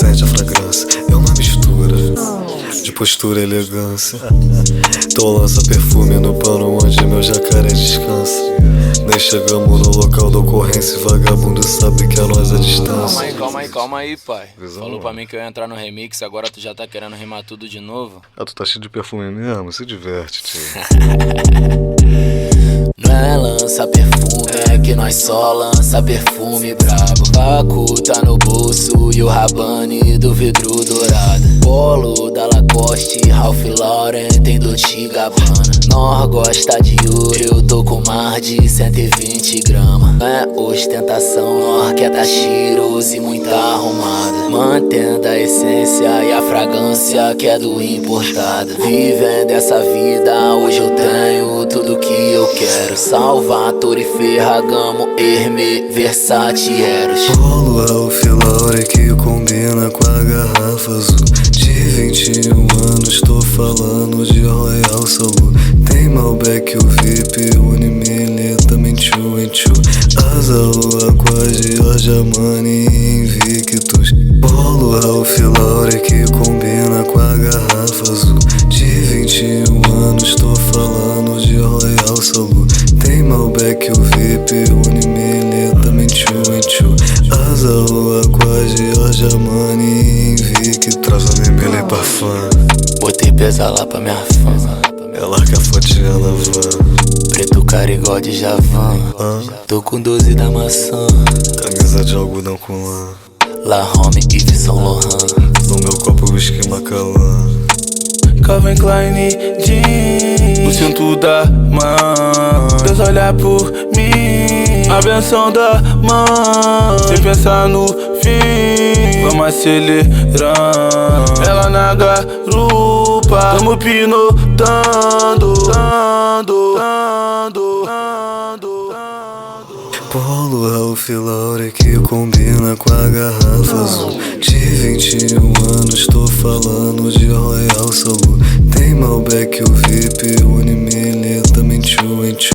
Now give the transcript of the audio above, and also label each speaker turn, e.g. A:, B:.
A: sente a fragrância. É uma mistura de postura e elegância. Então lança perfume no pano onde meu jacaré descansa. Nem chegamos no local da ocorrência, vagabundo sabe que a nós é distância.
B: Calma aí, pai.
A: Visão,
B: Falou pra mim que eu ia entrar no remix, agora tu já tá querendo rimar tudo de novo?
A: Ah, tu tá cheio de perfume mesmo? Se diverte, tio.
B: Não é lança perfume, é que nós só lança perfume brabo. Paco tá no bolso e o Rabanne do vidro dourado. Polo da Lacoste, Ralph Lauren, tem Dolce & Gabbana. Nós gosta de ouro, eu tô com mais de 120 gramas. Não é ostentação, nós quer tá cheiroso e muito arrumada. Mantendo a essência e a fragrância que é do importado. Vivendo essa vida, hoje eu tenho tudo que eu quero. Salvatore, Ferragamo, Hermès, Versace, Eros.
A: Polo Ralph Lauren que combina com a garrafa azul. De 21 anos tô falando de Royal Salud. Tem Malbec, o VIP, Unimilha, também Tchu em Tchu. Asa, Aqua, Giorgio Armani e Invictus. Polo Ralph Lauren que combina com a garrafa azul. De 21 anos tô falando de Royal Salud. Tem Malbec, o VIP, Unimilha, também Tchu em Tchu. Asa, Aqua, Giorgio Armani e Invictus. Traz a Unimilha e parfum.
B: Botei pesa lá pra minha fã.
A: Ela larga a fotinha na van.
B: Preto, cara igual de Javan. Tô com 12 da maçã.
A: Camisa de algodão com lã.
B: La Home e Yves Saint Laurent.
A: No meu copo whisky Macallan.
C: Calvin Klein Jeans no cinto da mão. Deus olha por mim, a benção da mão. Sem pensar no fim, vamos acelerando. Ela na garupa, tamo pinotando.
A: Polo Ralph Lauren que combina com a garrafa azul. De 21 anos tô falando de Royal Salud. Tem Malbec, o VIP, Unimilha, também Tchu em Tchu.